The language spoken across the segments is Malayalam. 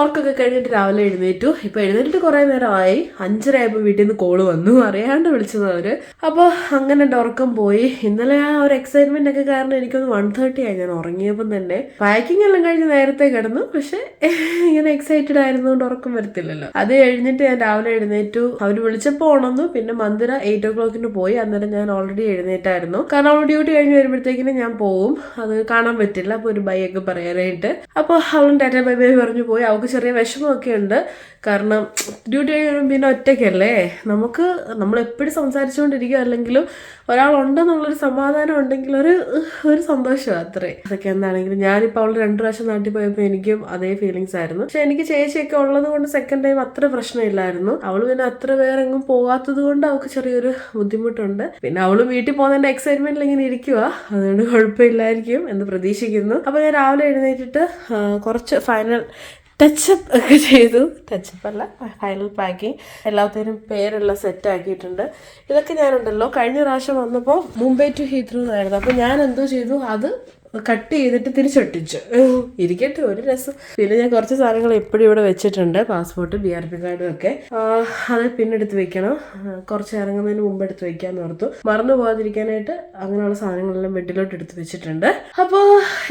ഉറക്കൊക്കെ കഴിഞ്ഞിട്ട് രാവിലെ എഴുന്നേറ്റു. ഇപ്പൊ എഴുന്നേറ്റിട്ട് കുറെ നേരമായി. 5:30 ആയപ്പോൾ വീട്ടിൽ നിന്ന് കോള് വന്നു, അറിയാണ്ട് വിളിച്ചത് അവര്. അപ്പോൾ അങ്ങനെ എൻ്റെ ഉറക്കം പോയി. ഇന്നലെ ആ ഒരു എക്സൈറ്റ്മെന്റ് ഒക്കെ കാരണം എനിക്കൊന്ന് 1:30 ആയി ഞാൻ ഉറങ്ങിയപ്പം തന്നെ. പാക്കിംഗ് എല്ലാം കഴിഞ്ഞ് നേരത്തെ കിടന്നു, പക്ഷെ ഇങ്ങനെ എക്സൈറ്റഡ് ആയിരുന്നുകൊണ്ട് ഉറക്കം വരത്തില്ലല്ലോ. അത് കഴിഞ്ഞിട്ട് ഞാൻ രാവിലെ എഴുന്നേറ്റു. അവര് വിളിച്ചപ്പോൾ ഉണർന്നു. പിന്നെ മന്ദിര 8 o'clock പോയി. അന്നേരം ഞാൻ ഓൾറെഡി എഴുന്നേറ്റായിരുന്നു. കാരണം അവൾ ഡ്യൂട്ടി കഴിഞ്ഞ് വരുമ്പോഴത്തേക്കിനും ഞാൻ പോവും, അത് കാണാൻ പറ്റില്ല. അപ്പൊ ഒരു ബൈ ഒക്കെ പറയാനായിട്ട്. അപ്പോൾ അവളും ടാറ്റ ബൈ ബൈ പറഞ്ഞു പോയി. അവൾക്ക് ചെറിയ വിഷമമൊക്കെ ഉണ്ട്, കാരണം ഡ്യൂട്ടി കഴിയുമ്പോൾ പിന്നെ ഒറ്റയ്ക്കല്ലേ. നമ്മളെപ്പോഴും സംസാരിച്ചുകൊണ്ടിരിക്കുക, അല്ലെങ്കിലും ഒരാളുണ്ടെന്നുള്ളൊരു സമാധാനം ഉണ്ടെങ്കിൽ ഒരു സന്തോഷമാണ് അത്രേ. അതൊക്കെ എന്താണെങ്കിലും ഞാനിപ്പോൾ അവൾ 2 പ്രാവശ്യം നാട്ടിൽ പോയപ്പോൾ എനിക്കും അതേ ഫീലിങ്സ് ആയിരുന്നു. പക്ഷെ എനിക്ക് ചേച്ചിയൊക്കെ ഉള്ളത് കൊണ്ട് സെക്കൻഡ് ടൈം അത്ര പ്രശ്നമില്ലായിരുന്നു. അവള് പിന്നെ അത്ര വേറെ എങ്ങും പോകാത്തത് കൊണ്ട് അവൾക്ക് ചെറിയൊരു ബുദ്ധിമുട്ടുണ്ട്. പിന്നെ അവള് വീട്ടിൽ പോകുന്നതിന്റെ എക്സൈറ്റ്മെന്റിൽ ഇങ്ങനെ ഇരിക്കുക, അതുകൊണ്ട് കുഴപ്പമില്ലായിരിക്കും എന്ന് പ്രതീക്ഷിക്കുന്നു. അപ്പൊ ഞാൻ രാവിലെ എഴുന്നേറ്റിട്ട് കുറച്ച് ഫൈനൽ ടച്ചപ്പ് ഒക്കെ ചെയ്തു. ടച്ചപ്പ് അല്ല, ഫൈനൽ പാക്കിങ്. എല്ലാത്തിനും പേരെല്ലാം സെറ്റ് ആക്കിയിട്ടുണ്ട്. ഇതൊക്കെ ഞാനുണ്ടല്ലോ കഴിഞ്ഞ പ്രാവശ്യം വന്നപ്പോൾ മുംബൈ ടു ഹീത്രൂ ആയിരുന്നു. അപ്പോൾ ഞാൻ എന്തോ ചെയ്തു, അത് കട്ട് ചെയ്തിട്ട് തിരിച്ചൊട്ടിച്ചു. ഇരിക്കട്ടെ, ഒരു രസം. പിന്നെ ഞാൻ കുറച്ച് സാധനങ്ങൾ എപ്പോഴും ഇവിടെ വെച്ചിട്ടുണ്ട്, പാസ്പോർട്ട്, BRP കാർഡും ഒക്കെ. അത് പിന്നെ എടുത്ത് വെക്കണം, കുറച്ച് ഇറങ്ങുന്നതിന് മുമ്പ് എടുത്ത് വെക്കാന്ന് ഓർത്തു. മറന്നു പോകാതിരിക്കാനായിട്ട് അങ്ങനെയുള്ള സാധനങ്ങളെല്ലാം ബെഡിലോട്ട് എടുത്ത് വെച്ചിട്ടുണ്ട്. അപ്പോൾ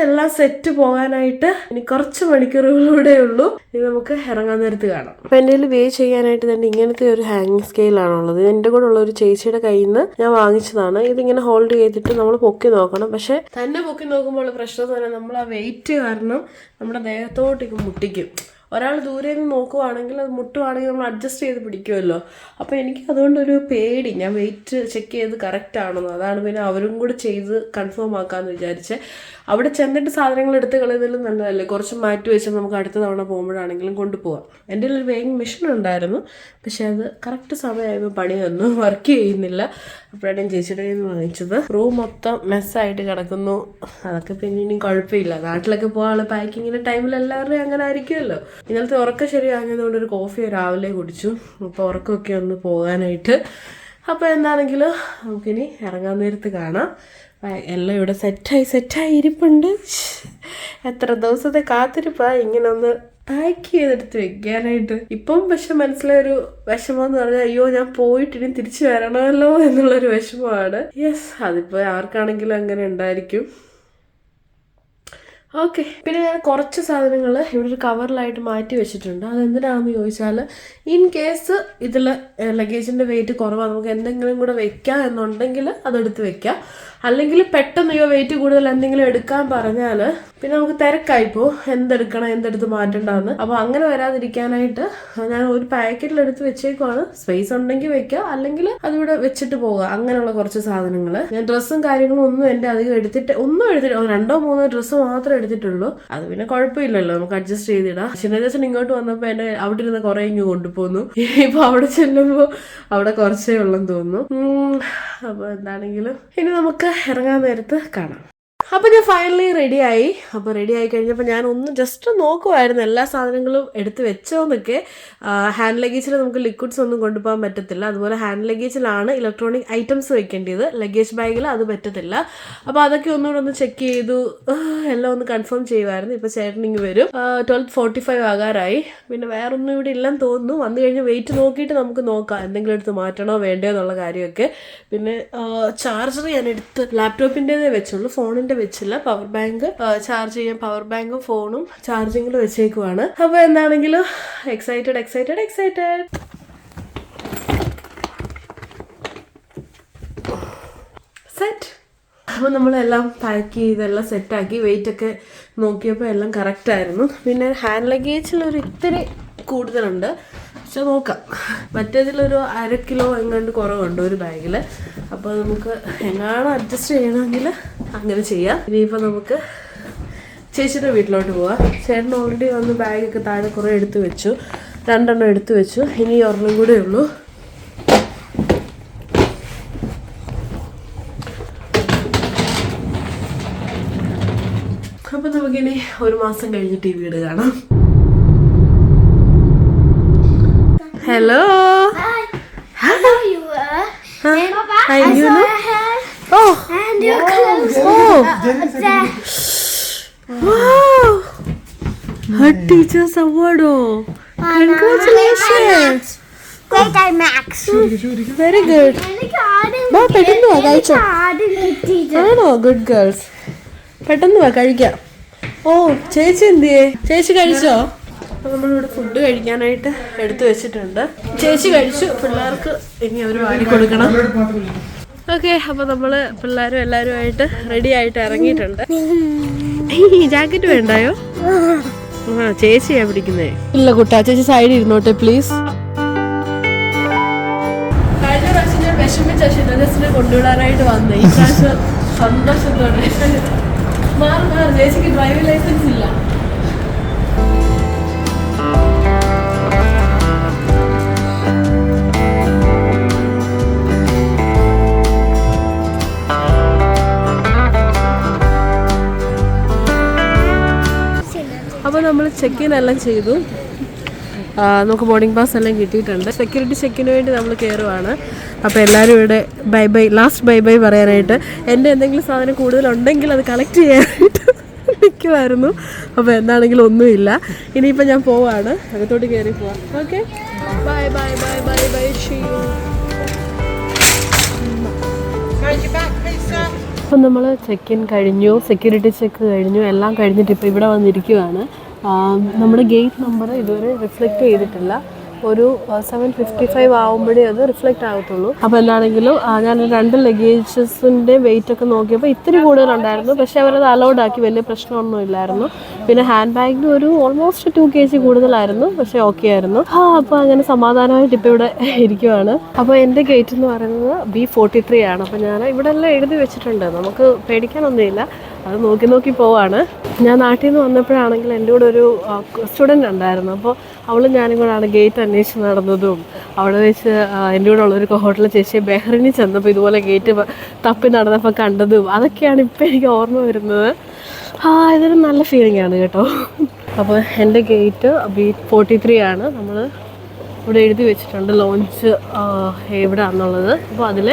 എല്ലാം സെറ്റ് പോകാനായിട്ട് ഇനി കുറച്ച് മണിക്കൂറുകളൂടെ ഉള്ളൂ. ഇനി നമുക്ക് ഇറങ്ങാൻ നേരത്ത് കാണാം. അപ്പൊ എൻ്റെ കയ്യിൽ വേ ചെയ്യാനായിട്ട് തന്നെ ഇങ്ങനത്തെ ഒരു ഹാങ്ങിങ് സ്കെയിലാണുള്ളത്. എൻ്റെ കൂടെ ഉള്ള ഒരു ചേച്ചിയുടെ കയ്യിൽ നിന്ന് ഞാൻ വാങ്ങിച്ചതാണ്. ഇതിങ്ങനെ ഹോൾഡ് ചെയ്തിട്ട് നമ്മൾ പൊക്കി നോക്കണം. പക്ഷെ തന്നെ പൊക്കി നോക്കുമ്പോൾ പ്രശ്നം എന്ന് പറഞ്ഞാൽ നമ്മൾ ആ വെയിറ്റ് കാരണം നമ്മുടെ ദേഹത്തോട്ടേക്ക് മുട്ടിക്കും. ഒരാൾ ദൂരെ നിന്ന് നോക്കുവാണെങ്കിൽ അത് മുട്ടുവാണെങ്കിൽ നമ്മൾ അഡ്ജസ്റ്റ് ചെയ്ത് പിടിക്കുമല്ലോ. അപ്പോൾ എനിക്ക് അതുകൊണ്ടൊരു പേടി, ഞാൻ വെയിറ്റ് ചെക്ക് ചെയ്ത് കറക്റ്റ് ആണെന്ന്. അതാണ് പിന്നെ അവരും കൂടെ ചെയ്ത് കൺഫേം ആക്കാമെന്ന് വിചാരിച്ച്. അവിടെ ചെന്നിട്ട് സാധനങ്ങൾ എടുത്ത് കളയുന്നതിലും നല്ലതല്ലേ, കുറച്ച് മാറ്റി വെച്ചാൽ നമുക്ക് അടുത്ത തവണ പോകുമ്പോഴാണെങ്കിലും കൊണ്ടുപോകാം. എൻ്റെ ഒരു വെയിങ് മെഷീൻ ഉണ്ടായിരുന്നു, പക്ഷെ അത് കറക്റ്റ് സമയമായപ്പോൾ പണി വന്നു, വർക്ക് ചെയ്യുന്നില്ല. അപ്പോഴാണ് ഞാൻ ചേച്ചിയുടെ കയ്യിൽ നിന്ന് വാങ്ങിച്ചത്. റൂം മൊത്തം മെസ്സായിട്ട് കിടക്കുന്നു. അതൊക്കെ പിന്നെ ഇനി കുഴപ്പമില്ല, നാട്ടിലൊക്കെ പോകാനുള്ള പാക്കിങ്ങിൻ്റെ ടൈമിൽ എല്ലാവരുടെയും അങ്ങനെ ആയിരിക്കുമല്ലോ. ഇന്നലത്തെ ഉറക്കം ശരിയാഞ്ഞതുകൊണ്ട് ഒരു കോഫി രാവിലെ കുടിച്ചു. അപ്പോൾ ഉറക്കമൊക്കെ ഒന്ന് പോകാനായിട്ട്. അപ്പോൾ എന്താണെങ്കിലും നമുക്കിനി ഇറങ്ങാൻ നേരത്ത് കാണാം. എല്ലാം ഇവിടെ സെറ്റായി ഇരിപ്പുണ്ട്. എത്ര ദിവസത്തെ കാത്തിരിപ്പാണ് ഇങ്ങനെ ഒന്ന് പാക്ക് ചെയ്തെടുത്ത് വെക്കാനായിട്ട്. ഇപ്പം പക്ഷെ മനസ്സിലൊരു വിഷമം എന്ന് പറഞ്ഞാൽ, അയ്യോ ഞാൻ പോയിട്ട് ഇനി തിരിച്ചു വരണമല്ലോ എന്നുള്ളൊരു വിഷമമാണ്. യെസ്, അതിപ്പോൾ ആർക്കാണെങ്കിലും അങ്ങനെ ഉണ്ടായിരിക്കും. ഓക്കെ, പിന്നെ ഞാൻ കുറച്ച് സാധനങ്ങൾ ഇവിടെ ഒരു കവറിലായിട്ട് മാറ്റി വെച്ചിട്ടുണ്ട്. അതെന്തിനാണെന്ന് ചോദിച്ചാൽ, ഇൻ കേസ് ഇതിൽ ലഗേജിൻ്റെ വെയിറ്റ് കുറവാണ്, നമുക്ക് എന്തെങ്കിലും കൂടെ വെക്കാം എന്നുണ്ടെങ്കിൽ അതെടുത്ത് വെക്കാം. അല്ലെങ്കിൽ പെട്ടെന്ന് വെയിറ്റ് കൂടുതൽ എന്തെങ്കിലും എടുക്കാൻ പറഞ്ഞാൽ പിന്നെ നമുക്ക് തിരക്കായിപ്പോ എന്തെടുക്കണം, എന്തെടുത്ത് മാറ്റണ്ടെന്ന്. അപ്പോൾ അങ്ങനെ വരാതിരിക്കാനായിട്ട് ഞാൻ ഒരു പാക്കറ്റിലെടുത്ത് വെച്ചേക്കുവാണ്. സ്പേസ് ഉണ്ടെങ്കിൽ വെക്കാം, അല്ലെങ്കിൽ അതിവിടെ വെച്ചിട്ട് പോവുക. അങ്ങനെയുള്ള കുറച്ച് സാധനങ്ങൾ. ഞാൻ ഡ്രസ്സും കാര്യങ്ങളും ഒന്നും എൻ്റെ അധികം എടുത്തിട്ട് 2-3 ഡ്രസ്സ് മാത്രമേ എടുത്തിട്ടുള്ളൂ. അത് പിന്നെ കുഴപ്പമില്ലല്ലോ, നമുക്ക് അഡ്ജസ്റ്റ് ചെയ്തിടാം. ചിന്നദേശൻ ഇങ്ങോട്ട് വന്നപ്പോൾ എന്നെ അവിടെ ഇരുന്ന് കുറെ ഇങ്ങ് കൊണ്ടുപോന്നു. ഇപ്പൊ അവിടെ ചെല്ലുമ്പോൾ അവിടെ കുറച്ചേ ഉള്ളെന്ന് തോന്നുന്നു. അപ്പോൾ എന്താണെങ്കിലും ഇനി നമുക്ക് ഇറങ്ങാൻ നേരത്ത് കാണാം. അപ്പോൾ ഞാൻ ഫൈനലി റെഡിയായി. അപ്പോൾ റെഡി ആയി കഴിഞ്ഞപ്പോൾ ഞാൻ ഒന്ന് ജസ്റ്റ് നോക്കുമായിരുന്നു എല്ലാ സാധനങ്ങളും എടുത്ത് വെച്ചോന്നൊക്കെ. ഹാൻഡ് ലഗേജിൽ നമുക്ക് ലിക്വിഡ്സ് ഒന്നും കൊണ്ടുപോകാൻ പറ്റത്തില്ല. അതുപോലെ ഹാൻഡ് ലഗേജിലാണ് ഇലക്ട്രോണിക് ഐറ്റംസ് വെക്കേണ്ടത്, ലഗേജ് ബാഗിൽ അത് പറ്റത്തില്ല. അപ്പോൾ അതൊക്കെ ഒന്നുകൂടെ ഒന്ന് ചെക്ക് ചെയ്തു, എല്ലാം ഒന്ന് കൺഫേം ചെയ്യുമായിരുന്നു. ഇപ്പോൾ ചേട്ടൻ ഇങ്ങ് വരും. 12:45 ആകാറായി. പിന്നെ വേറൊന്നും ഇവിടെ ഇല്ലെന്ന് തോന്നുന്നു. വന്നു കഴിഞ്ഞ് വെയിറ്റ് നോക്കിയിട്ട് നമുക്ക് നോക്കാം എന്തെങ്കിലും എടുത്ത് മാറ്റണോ വേണ്ടയോ എന്നുള്ള കാര്യമൊക്കെ. പിന്നെ ചാർജർ ഞാൻ എടുത്ത് ലാപ്ടോപ്പിൻ്റെതേ വെച്ചുള്ളൂ, ഫോണിൻ്റെ വെച്ചില്ല. പവർ ബാങ്ക് ചാർജ് ചെയ്യാൻ പവർ ബാങ്കും ഫോണും ചാർജിങ്ങിൽ വെച്ചേക്കുവാണ്. അപ്പോൾ എന്താണെങ്കിലും എക്സൈറ്റഡ്. സെറ്റ്. അപ്പോൾ നമ്മളെല്ലാം പാക്ക് ചെയ്തെല്ലാം സെറ്റാക്കി. വെയിറ്റൊക്കെ നോക്കിയപ്പോൾ എല്ലാം കറക്റ്റായിരുന്നു. പിന്നെ ഹാൻഡ് ലഗേജിലൊരു ഇത്തിരി കൂടുതലുണ്ട്, പക്ഷെ നോക്കാം. മറ്റേതിലൊരു 1/2 കിലോ എങ്ങാണ്ട് കുറവുണ്ട് ഒരു ബാഗിൽ. അപ്പോൾ നമുക്ക് എങ്ങാനും അഡ്ജസ്റ്റ് ചെയ്യണമെങ്കിൽ അങ്ങനെ ചെയ്യാം. ഇനിയിപ്പോൾ നമുക്ക് ചേച്ചിയുടെ വീട്ടിലോട്ട് പോവാം. ചേട്ടൻ ഓൾറെഡി വന്ന് ബാഗൊക്കെ താഴെ കുറേ എടുത്ത് വെച്ചു, 2 എണ്ണം എടുത്ത് വെച്ചു. ഇനി ഒരെണ്ണം കൂടെ ഉള്ളൂ. അപ്പം നമുക്കിനി 1 മാസം കഴിഞ്ഞിട്ട് ഈ വീട് കാണാം. Hello. Hi. Hello, you were. Hey, Papa. Hi, I you saw know? her hair. Oh. And your clothes. Oh. There. Wow. Head Teachers Award-ഓ? Congratulations. Great eye Max. Very good. വാ പെട്ടെന്ന് വാ കഴിച്ചോ. ആണോ? Good girls. പെട്ടെന്ന് വാ കഴിക്കാം. ഓ ചേച്ചി എന്തിയേ? ചേച്ചി കഴിച്ചോ? നമ്മളിവിടെ ഫുഡ് കഴിക്കാനായിട്ട് എടുത്തു വെച്ചിട്ടുണ്ട്. ചേച്ചി കഴിച്ചു. പിള്ളേർക്ക് ഇനി അവർ വാരി കൊടുക്കണം. ഓക്കെ, അപ്പോൾ നമ്മൾ പിള്ളേരും എല്ലാവരുമായിട്ട് റെഡി ആയിട്ട് ഇറങ്ങിയിട്ടുണ്ട്. ജാക്കറ്റ് വേണ്ടായോ? ആ ചേച്ചിയാ പിടിക്കുന്നേ. ഇല്ല കുട്ടാ, ചേച്ചി സൈഡിൽ ഇരുന്നോട്ടെ പ്ലീസ്. കഴിഞ്ഞ പ്രാവശ്യം ഞാൻ വിഷമിച്ച ഷിനജസിനെ കൊണ്ടുവിടാനായിട്ട് വന്നേ. ഈ പ്രാവശ്യം സന്തോഷത്തോടെ. മാറി ചേച്ചിക്ക് ഡ്രൈവിംഗ് ലൈസൻസ് ഇല്ല. അപ്പോൾ നമ്മൾ ചെക്ക് ഇൻ എല്ലാം ചെയ്തു. നമുക്ക് ബോർഡിംഗ് പാസ് എല്ലാം കിട്ടിയിട്ടുണ്ട്. സെക്യൂരിറ്റി ചെക്കിന് വേണ്ടി നമ്മൾ കയറുവാണ്. അപ്പോൾ എല്ലാവരും ഇവിടെ bye bye, last bye bye പറയാനായിട്ട്. എൻ്റെ എന്തെങ്കിലും സാധനം കൂടുതലുണ്ടെങ്കിൽ അത് കളക്ട് ചെയ്യാനായിട്ട് നിൽക്കുമായിരുന്നു. അപ്പോൾ എന്താണെങ്കിലും ഒന്നുമില്ല. ഇനിയിപ്പോൾ ഞാൻ പോവാണ്, അകത്തോട്ട് കയറി പോവാം. Okay, bye bye bye bye bye. അപ്പം നമ്മൾ ചെക്ക് ഇൻ കഴിഞ്ഞു, സെക്യൂരിറ്റി ചെക്ക് കഴിഞ്ഞു, എല്ലാം കഴിഞ്ഞിട്ട് ഇപ്പോൾ ഇവിടെ വന്നിരിക്കുവാണ്. നമ്മുടെ ഗേറ്റ് നമ്പർ ഇതുവരെ റിഫ്ലക്റ്റ് ചെയ്തിട്ടില്ല. ഒരു 7:55 ആകുമ്പോഴേ അത് റിഫ്ലക്റ്റ് ആകത്തുള്ളൂ. അപ്പോൾ എന്താണെങ്കിലും ഞാൻ 2 ലഗേജസിൻ്റെ വെയിറ്റ് ഒക്കെ നോക്കിയപ്പോൾ ഇത്തിരി കൂടുതലുണ്ടായിരുന്നു. പക്ഷേ അവരത് അലൗഡ് ആക്കി, വലിയ പ്രശ്നമൊന്നും ഇല്ലായിരുന്നു. പിന്നെ ഹാൻഡ് ബാഗിന് ഒരു ഓൾമോസ്റ്റ് 2 kg കൂടുതലായിരുന്നു, പക്ഷേ ഓക്കെ ആയിരുന്നു. അപ്പോൾ അങ്ങനെ സമാധാനമായിട്ട് ഇപ്പോൾ ഇവിടെ ഇരിക്കുവാണ്. അപ്പോൾ എൻ്റെ ഗേറ്റ് എന്ന് പറയുന്നത് B43 ആണ്. അപ്പോൾ ഞാൻ ഇവിടെ എല്ലാം എഴുതി വെച്ചിട്ടുണ്ട്, നമുക്ക് പേടിക്കാനൊന്നുമില്ല. അത് നോക്കി നോക്കി പോവാണ്. ഞാൻ നാട്ടിൽ നിന്ന് വന്നപ്പോഴാണെങ്കിൽ എൻ്റെ കൂടെ ഒരു സ്റ്റുഡൻ്റ് ഉണ്ടായിരുന്നു. അപ്പോൾ അവളും ഞാനും കൂടെയാണ് ഗേറ്റ് അന്വേഷിച്ച് നടന്നതും. അവിടെ വെച്ച് എൻ്റെ കൂടെ ഉള്ളൊരു ഹോട്ടലിൽ ചേച്ചിയെ ബഹ്റിനിൽ ചെന്നപ്പോൾ ഇതുപോലെ ഗേറ്റ് തപ്പി നടന്നപ്പോൾ കണ്ടതും അതൊക്കെയാണ് ഇപ്പോൾ എനിക്ക് ഓർമ്മ വരുന്നത്. ഇതൊരു നല്ല ഫീലിംഗ് ആണ് കേട്ടോ. അപ്പോൾ എൻ്റെ ഗേറ്റ് B43 ആണ്. നമ്മൾ ഇവിടെ എഴുതി വെച്ചിട്ടുണ്ട് ലോഞ്ച് എവിടെയാണെന്നുള്ളത്. അപ്പോൾ അതിൽ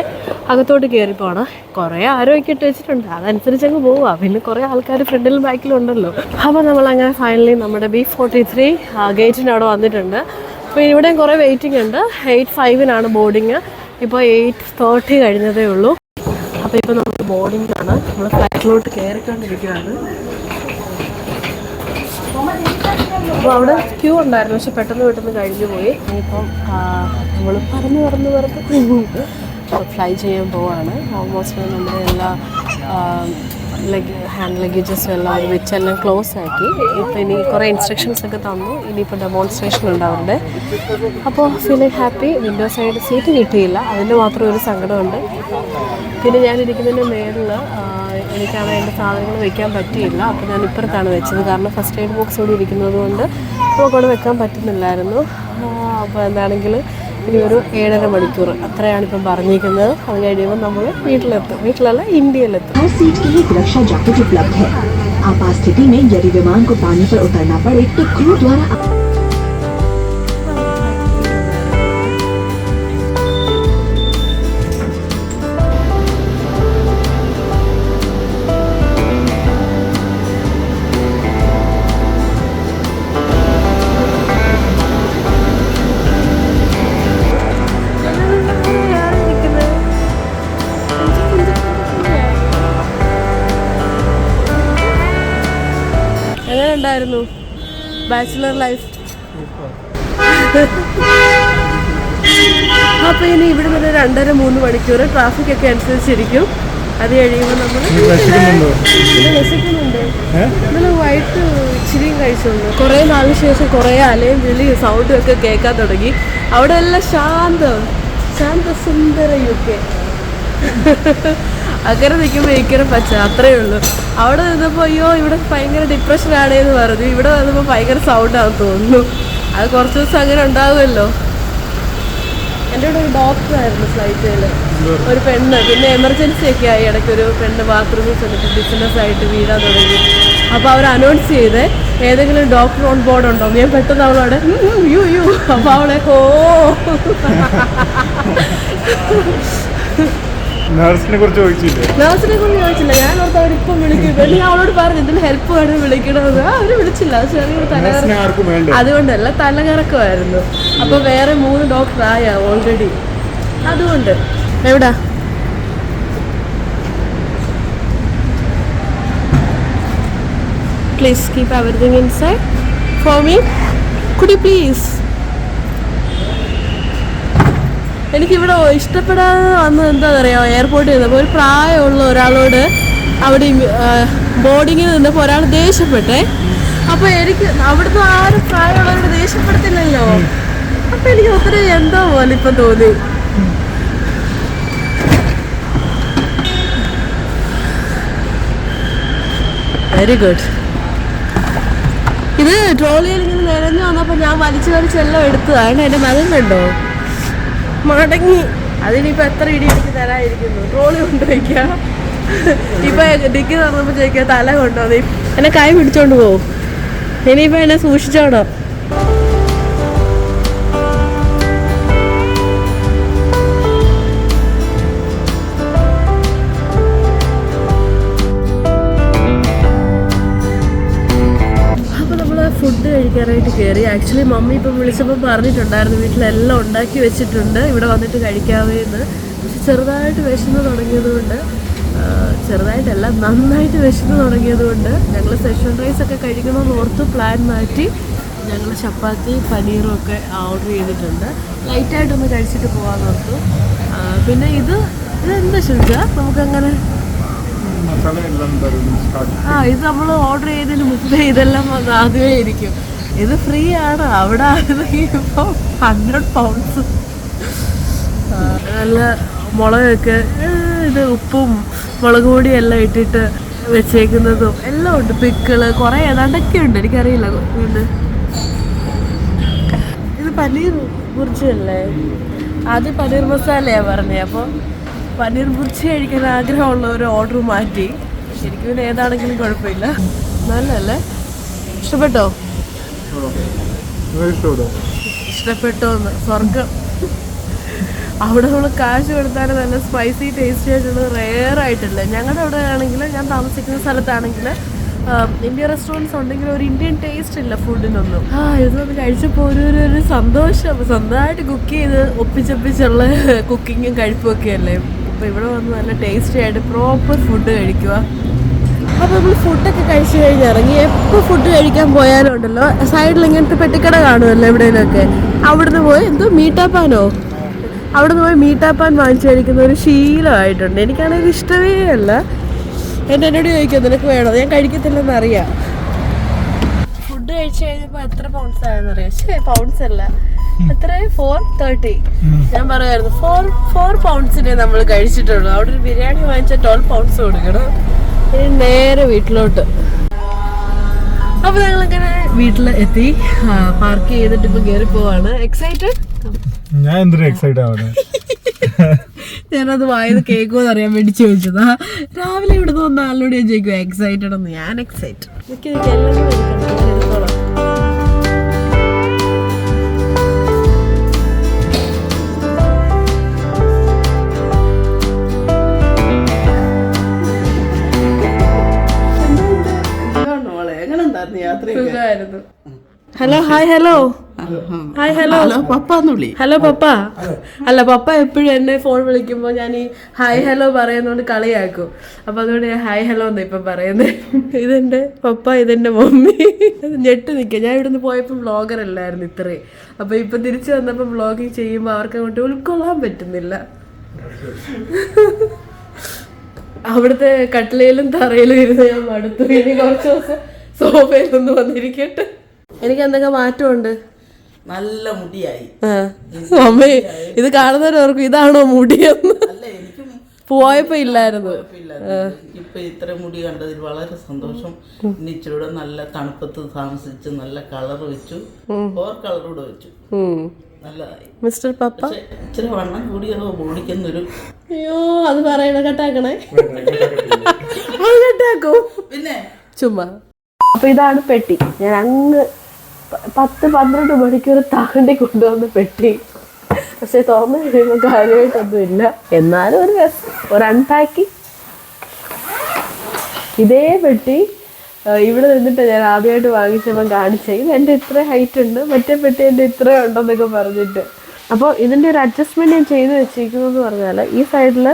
അകത്തോട്ട് കയറി പോകണം. കുറേ ആരോഗ്യം ഇട്ട് വെച്ചിട്ടുണ്ട്, അതനുസരിച്ച് അങ്ങ് പോവുക. പിന്നെ കുറേ ആൾക്കാർ ഫ്രണ്ടിലും ബാക്കിലും ഉണ്ടല്ലോ. അപ്പോൾ നമ്മളങ്ങനെ ഫൈനലി നമ്മുടെ B43 ഗേറ്റിൻ്റെ അവിടെ വന്നിട്ടുണ്ട്. അപ്പോൾ ഇവിടെയും കുറേ വെയിറ്റിംഗ് ഉണ്ട്. 8:05 ബോർഡിങ്. ഇപ്പോൾ 8:30 കഴിഞ്ഞതേ ഉള്ളൂ. അപ്പോൾ ഇപ്പോൾ നമുക്ക് ബോർഡിങ്ങിലാണ്, നമ്മൾ ഫ്ലൈറ്റിലോട്ട് കയറിക്കൊണ്ടിരിക്കുകയാണ്. അപ്പോൾ അവിടെ ക്യൂ ഉണ്ടായിരുന്നു, പക്ഷെ പെട്ടെന്ന് കഴിഞ്ഞു പോയി. ഇനിയിപ്പം നമ്മൾ പറന്ന് ഫ്ലൈ ചെയ്യാൻ പോവാണ്. ഓൾമോസ്റ്റ് നമ്മുടെ എല്ലാ ഹാൻഡ് ലഗേജസും എല്ലാം വെച്ചെല്ലാം ക്ലോസ് ആക്കി. ഇപ്പോൾ ഇനി കുറേ ഇൻസ്ട്രക്ഷൻസ് ഒക്കെ തന്നു. ഇനിയിപ്പോൾ ഡെമോൺസ്ട്രേഷൻ ഉണ്ട് അവരുടെ. അപ്പോൾ feeling happy. Window side seat കിട്ടിയില്ല, അതിൻ്റെ മാത്രം ഒരു സങ്കടമുണ്ട്. പിന്നെ ഞാനിരിക്കുന്നതിൻ്റെ മേളിൽ എനിക്കാണ് എൻ്റെ സാധനങ്ങൾ വെക്കാൻ പറ്റിയില്ല. അപ്പോൾ ഞാൻ ഇപ്പുറത്താണ് വെച്ചത്, കാരണം ഫസ്റ്റ് എയ്ഡ് ബോക്സ് കൂടി ഇരിക്കുന്നത് കൊണ്ട് നമുക്കവിടെ വെക്കാൻ പറ്റുന്നില്ലായിരുന്നു. അപ്പോൾ എന്താണെങ്കിൽ ഇനി ഒരു 7.5 മണിക്കൂർ അത്രയാണ് ഇപ്പം പറഞ്ഞിരിക്കുന്നത്. അത് കഴിയുമ്പോൾ നമ്മൾ വീട്ടിലല്ല ഇന്ത്യയിലെത്തും. रक्षा जैकेट उपलब्ध है। आपात स्थिति में यदि विमान को पानी पर उतरना पड़े तो क्रू द्वारा ഉണ്ടായിരുന്നു ബാച്ചിലർ ലൈഫ്. അപ്പോൾ ഇനി ഇവിടെ നിന്ന് 2.5-3 മണിക്കൂർ ട്രാഫിക് ഒക്കെ അനുസരിച്ചിരിക്കും. അത് കഴിയുമ്പോൾ നമ്മൾ രസിക്കുന്നുണ്ട്. ഇന്നലെ വൈകിട്ട് ഇച്ചിരിയും കഴിച്ചുണ്ട്. കുറേ നാളിന് ശേഷം കുറേ അലയും വിളിയും സൗണ്ടും ഒക്കെ കേൾക്കാൻ തുടങ്ങി. അവിടെ എല്ലാം ശാന്തസുന്ദര UK. അങ്ങനെ നിൽക്കുമ്പോൾ എനിക്കൊരു പച്ച, അത്രയേ ഉള്ളൂ. അവിടെ നിന്നപ്പോൾ അയ്യോ ഇവിടെ ഭയങ്കര ഡിപ്രഷനാണേന്ന് പറഞ്ഞു. ഇവിടെ വന്നപ്പോൾ ഭയങ്കര സൗണ്ടാണെന്ന് തോന്നുന്നു. അത് കുറച്ച് ദിവസം അങ്ങനെ ഉണ്ടാകുമല്ലോ. എൻ്റെ കൂടെ ഒരു ഡോക്ടറായിരുന്നു ഫ്ലൈറ്റിൽ, ഒരു പെണ്ണ്. പിന്നെ എമർജൻസി ഒക്കെ ആയി, ഇടയ്ക്കൊരു പെണ്ണ് ബാത്റൂമിൽ ചെന്നിട്ട് ബിസിനസ്സായിട്ട് വീഴാൻ തുടങ്ങി. അപ്പോൾ അവർ അനൗൺസ് ചെയ്ത് ഏതെങ്കിലും ഡോക്ടർ ഓൺ ബോർഡ് ഉണ്ടോ. ഞാൻ പെട്ടെന്ന് അവളോടെ യു അപ്പോൾ അവളെ നഴ്സിനെ കുറിച്ച് ചോദിച്ചില്ലേ? നഴ്സിനെ കുറിച്ച് ചോദിച്ചില്ല. ഞാൻ ഓർത്ത് അവരിപ്പം വിളിക്കും. ഞാൻ അവളോട് പറഞ്ഞു എന്തെങ്കിലും ഹെൽപ്പ് വേണം വിളിക്കണമെന്ന്. അവര് വിളിച്ചില്ല. ചെറിയൊരു തലകറക്കം, അതുകൊണ്ടല്ല തലകറക്കമായിരുന്നു. അപ്പൊ വേറെ 3 ഡോക്ടർ ആയ ഓൾറെഡി, അതുകൊണ്ട്. എവിടാ please keep everything inside for me. Could you please? എനിക്കിവിടെ ഇഷ്ടപ്പെടാതെ വന്നത് എന്താണെന്ന് അറിയാമോ? എയർപോർട്ടിൽ നിന്നപ്പോൾ ഒരു പ്രായമുള്ള ഒരാളോട് അവിടെ ബോർഡിങ്ങിൽ നിന്നപ്പോൾ ഒരാൾ ദേഷ്യപ്പെട്ടേ. അപ്പോൾ എനിക്ക് അവിടുന്ന് ആരും പ്രായമുള്ളവരോട് ദേഷ്യപ്പെടുത്തില്ലല്ലോ. അപ്പം എനിക്ക് ഒത്തിരി എന്തോ പോലെ ഇപ്പം തോന്നി. Very good. ഇത് ട്രോളിയിൽ ഇങ്ങനെ നിറഞ്ഞു വന്നപ്പോൾ ഞാൻ വലിച്ചെല്ലാം എടുത്തതാണ്. എൻ്റെ മകൻ കണ്ടോ മടങ്ങി. അതിനിപ്പോൾ എത്ര ഇടി എനിക്ക് തരാതിരിക്കുന്നു. ട്രോളി കൊണ്ടുവയ്ക്കാം. ഇപ്പം ഡിക്കി തുറന്നപ്പോൾ ചോദിക്കുക തല കൊണ്ടോ, നീ എന്നെ കൈ പിടിച്ചോണ്ട് പോവും. ഇനിയിപ്പോൾ എന്നെ സൂക്ഷിച്ചോടോ. ഫുഡ് കഴിക്കാനായിട്ട് കയറി. ആക്ച്വലി മമ്മി ഇപ്പം വിളിച്ചപ്പോൾ പറഞ്ഞിട്ടുണ്ടായിരുന്നു വീട്ടിലെല്ലാം ഉണ്ടാക്കി വെച്ചിട്ടുണ്ട്, ഇവിടെ വന്നിട്ട് കഴിക്കാവേ എന്ന്. പക്ഷെ ചെറുതായിട്ട് വിശന്ന് തുടങ്ങിയതുകൊണ്ട്, ചെറുതായിട്ടല്ല നന്നായിട്ട് വിശന്ന് തുടങ്ങിയതുകൊണ്ട് ഞങ്ങൾ സെഷൻ റൈസ് ഒക്കെ കഴിക്കണമെന്ന് ഓർത്ത് പ്ലാൻ മാറ്റി ഞങ്ങൾ ചപ്പാത്തി പനീറും ഒക്കെ ഓർഡർ ചെയ്തിട്ടുണ്ട്. ലൈറ്റായിട്ടൊന്ന് കഴിച്ചിട്ട് പോകാൻ ഓർത്തു. പിന്നെ ഇതെന്താ ചോദിച്ചാൽ നമുക്കങ്ങനെ ഇത് നമ്മൾ ഓർഡർ ചെയ്തതിന് മുമ്പേ ഇതെല്ലാം ആദ്യമേ ഇരിക്കും. ഇത് ഫ്രീ ആണ്. അവിടെ ഇപ്പോൾ 100 പൗണ്ട്സ്. നല്ല മുളകൊക്കെ ഇത് ഉപ്പും മുളക് പൊടിയും എല്ലാം ഇട്ടിട്ട് വെച്ചേക്കുന്നതും എല്ലാം ഉണ്ട്. പിക്കിള് കുറേ ഏതാണ്ടൊക്കെ ഉണ്ട്, എനിക്കറിയില്ല. ഉണ്ട്. ഇത് പനീർ ബുർജി അല്ലേ? ആദ്യം പനീർ മസാലയാണ് പറഞ്ഞത്. അപ്പോൾ പനീർ ബുർജി കഴിക്കാൻ ആഗ്രഹമുള്ളവർ ഓർഡർ മാറ്റി. ശരിക്കും പിന്നെ ഏതാണെങ്കിലും കുഴപ്പമില്ല. നല്ലല്ലേ? ഇഷ്ടപ്പെട്ടോ? ഇഷ്ടപ്പെട്ടോന്ന് സ്വർഗം. അവിടെ നമ്മൾ കാശ് കൊടുത്താൽ നല്ല സ്പൈസി ടേസ്റ്റി ആയിട്ടുള്ളത് റെയർ ആയിട്ടില്ല. ഞങ്ങളുടെ അവിടെ ആണെങ്കിൽ, ഞാൻ താമസിക്കുന്ന സ്ഥലത്താണെങ്കിൽ ഇന്ത്യൻ റെസ്റ്റോറൻറ്റ്സ് ഉണ്ടെങ്കിൽ ഒരു ഇന്ത്യൻ ടേസ്റ്റ് ഇല്ല ഫുഡിനൊന്നും. ഇതൊന്ന് കഴിച്ചപ്പോൾ ഒരു സന്തോഷം. സ്വന്തമായിട്ട് കുക്ക് ചെയ്ത് ഒപ്പിച്ചൊപ്പിച്ചുള്ള കുക്കിങ്ങും കഴിപ്പൊക്കെ അല്ലേ. അപ്പോൾ ഇവിടെ വന്ന് നല്ല ടേസ്റ്റി ആയിട്ട് പ്രോപ്പർ ഫുഡ് കഴിക്കുക. അപ്പോൾ നമ്മൾ ഫുഡൊക്കെ കഴിച്ച് കഴിഞ്ഞ് ഇറങ്ങി. എപ്പോൾ ഫുഡ് കഴിക്കാൻ പോയാലും ഉണ്ടല്ലോ സൈഡിൽ ഇങ്ങനത്തെ പെട്ടിക്കട കാണുമല്ലോ എവിടെയെങ്കിലുമൊക്കെ. അവിടുന്ന് പോയി മീട്ടാപ്പാനോ അവിടുന്ന് പോയി മീട്ടാപ്പാൻ വാങ്ങിച്ച് കഴിക്കുന്ന ഒരു ശീലമായിട്ടുണ്ട്. എനിക്കാണെങ്കിൽ ഇഷ്ടമേ അല്ല. എന്നോട് ചോദിക്കും നിനക്ക് വേണോ? ഞാൻ കഴിക്കത്തില്ലെന്ന് അറിയാം. ഫുഡ് കഴിച്ച് കഴിഞ്ഞപ്പോൾ എത്ര പൗണ്ട്സ് ആയെന്നറിയാം. പൗണ്ട്സ് അല്ല, എത്ര 430. ഞാൻ പറയായിരുന്നു 4 പൗണ്ട്സിനെ നമ്മൾ കഴിച്ചിട്ടുള്ളൂ. അവിടെ ഒരു ബിരിയാണി വാങ്ങിച്ചാൽ 12 പൗണ്ട്സ് കൊടുക്കണം. ഇനി നേരെ വീട്ടിലോട്ട്. അപ്പൊ ഞങ്ങളിങ്ങനെ വീട്ടിൽ എത്തി. പാർക്ക് ചെയ്തിട്ട് ഇപ്പൊ കയറി പോവാണ്. എക്സൈറ്റഡ്? ഞാൻ എന്തൊരു എക്സൈറ്റഡ് ആവുന്നത്. ഞാനത് വായത് കേൾക്കുമെന്ന് അറിയാൻ വേണ്ടി ചോദിച്ചതാ. രാവിലെ ഇവിടുന്ന് വന്ന ആളിനോട് ഞാൻ ചോദിക്കും എക്സൈറ്റഡ് എന്ന്. ഞാൻ എക്സൈറ്റഡ്. എടുത്തോളാം. Hello hi hello hi hello hello പപ്പ. അല്ല പപ്പ എപ്പോഴും എന്നെ ഫോൺ വിളിക്കുമ്പോൾ ഞാൻ ഈ ഹായ് ഹലോ പറയുന്നതുകൊണ്ട് കളിയാക്കും. അപ്പം അതുകൊണ്ട് ഞാൻ ഹായ് ഹലോ എന്നാ ഇപ്പം പറയുന്നത്. ഇതെൻ്റെ പപ്പ, ഇതെൻ്റെ മമ്മി. ഞെട്ട് നിൽക്കുക. ഞാൻ ഇവിടുന്ന് പോയപ്പോൾ വ്ളോഗർ അല്ലായിരുന്നു ഇത്രയും. അപ്പം ഇപ്പം തിരിച്ചു വന്നപ്പോൾ വ്ളോഗിങ് ചെയ്യുമ്പോൾ അവർക്ക് അങ്ങോട്ട് ഉൾക്കൊള്ളാൻ പറ്റുന്നില്ല. അവിടുത്തെ കട്ടിലയിലും തറയിലും ഇരുന്ന് ഞാൻ മടുത്തു. ഇനി കുറച്ച് ദിവസം സോഫയിലൊന്ന് വന്നിരിക്കട്ടെ. എനിക്ക് എന്തൊക്കെ മാറ്റമുണ്ട്? നല്ല മുടിയായി. അമ്മേ ഇത് കാണുന്നവരോർക്കും ഇതാണോ മുടിയെന്ന്. പോയപ്പോ ഇല്ലായിരുന്നു. ഇപ്പൊ ഇത്ര മുടി കണ്ടതിൽ വളരെ സന്തോഷം. ഇനി ഇച്ചിരൂടെ നല്ല തണുപ്പത്ത് താമസിച്ച് നല്ല കളർ വെച്ചു. 4 കളർ കൂടെ വെച്ചു. നല്ലതായി. മിസ്റ്റർ പപ്പ ഇച്ചിരി വണ്ണം കൂടിയോ ഓടിക്കുന്നൊരു. അയ്യോ അത് പറയണ കട്ടാക്കണേ. അത് കട്ടാക്കോ പിന്നെ ചുമ്മാ. അപ്പൊ ഇതാണ് പെട്ടി. ഞാൻ അങ്ങ് 10-12 മണിക്കൂർ താണ്ടി കൊണ്ടുവന്ന പെട്ടി. പക്ഷെ തുറന്നു കഴിയുമ്പോൾ കാര്യമായിട്ടൊന്നുമില്ല. എന്നാലും ഒരു രസം, ഒരു അൺപാക്കിങ്. ഇതേ പെട്ടി ഇവിടെ നിന്നിട്ട് ഞാൻ ആദ്യമായിട്ട് വാങ്ങിച്ചപ്പോൾ കാണിച്ചത്. ഇത് എൻ്റെ ഇത്ര ഹൈറ്റ് ഉണ്ട്, മറ്റേ പെട്ടി എൻ്റെ ഇത്ര ഉണ്ടെന്നൊക്കെ പറഞ്ഞിട്ട്. അപ്പോൾ ഇതിൻ്റെ ഒരു അഡ്ജസ്റ്റ്മെൻറ്റ് ഞാൻ ചെയ്ത് വെച്ചിരിക്കുന്നതെന്ന് പറഞ്ഞാൽ ഈ സൈഡിൽ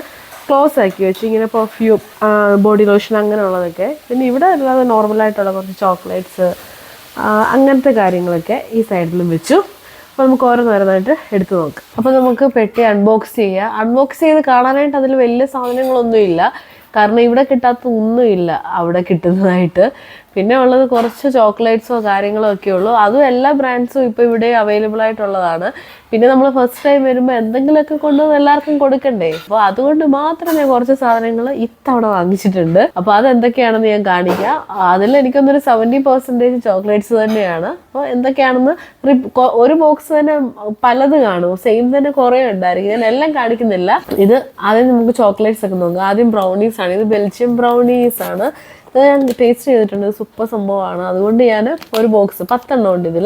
ക്ലോസ് ആക്കി വെച്ച് ഇങ്ങനെ പെർഫ്യൂം, ബോഡി ലോഷൻ അങ്ങനെയുള്ളതൊക്കെ. പിന്നെ ഇവിടെ അല്ലാതെ നോർമലായിട്ടുള്ള കുറച്ച് ചോക്ലേറ്റ്സ് അങ്ങനത്തെ കാര്യങ്ങളൊക്കെ ഈ സൈഡിലും വെച്ചു. അപ്പോൾ നമുക്ക് ഓരോന്നോരോന്നായിട്ട് എടുത്തു നോക്കാം. അപ്പോൾ നമുക്ക് പെട്ടി അൺബോക്സ് ചെയ്യുക. അൺബോക്സ് ചെയ്ത് കാണാനായിട്ട് അതിൽ വലിയ സാധനങ്ങളൊന്നുമില്ല, കാരണം ഇവിടെ കിട്ടാത്ത ഒന്നുമില്ല അവിടെ കിട്ടുന്നതായിട്ട്. പിന്നെ ഉള്ളത് കുറച്ച് ചോക്ലേറ്റ്സോ കാര്യങ്ങളോ ഒക്കെ ഉള്ളൂ. അതും എല്ലാ ബ്രാൻഡ്സും ഇപ്പോൾ ഇവിടെ അവൈലബിൾ ആയിട്ടുള്ളതാണ്. പിന്നെ നമ്മൾ ഫസ്റ്റ് ടൈം വരുമ്പോൾ എന്തെങ്കിലുമൊക്കെ കൊണ്ടുവന്ന് എല്ലാവർക്കും കൊടുക്കണ്ടേ. അപ്പോൾ അതുകൊണ്ട് മാത്രം ഞാൻ കുറച്ച് സാധനങ്ങൾ ഇത്തവണ വാങ്ങിച്ചിട്ടുണ്ട്. അപ്പോൾ അതെന്തൊക്കെയാണെന്ന് ഞാൻ കാണിക്കാം. അതിൽ എനിക്കൊന്നൊരു 70% ചോക്ലേറ്റ്സ് തന്നെയാണ്. അപ്പോൾ എന്തൊക്കെയാണെന്ന് ഒരു ബോക്സ് തന്നെ പലത് കാണും, സെയിം തന്നെ കുറേ ഉണ്ടായിരിക്കും. ഞാൻ എല്ലാം കാണിക്കുന്നില്ല. ഇത് ആദ്യം നമുക്ക് ചോക്ലേറ്റ്സ് ഒക്കെ നോക്കാം. ആദ്യം ബ്രൗണീസ് ആണ്. ഇത് ബെൽജിയം ബ്രൗണീസ് ആണ്. ഇത് ഞാൻ ടേസ്റ്റ് ചെയ്തിട്ടുണ്ട്, സൂപ്പർ സംഭവമാണ്. അതുകൊണ്ട് ഞാൻ ഒരു ബോക്സ് 10 എണ്ണം ഉണ്ട് ഇതിൽ,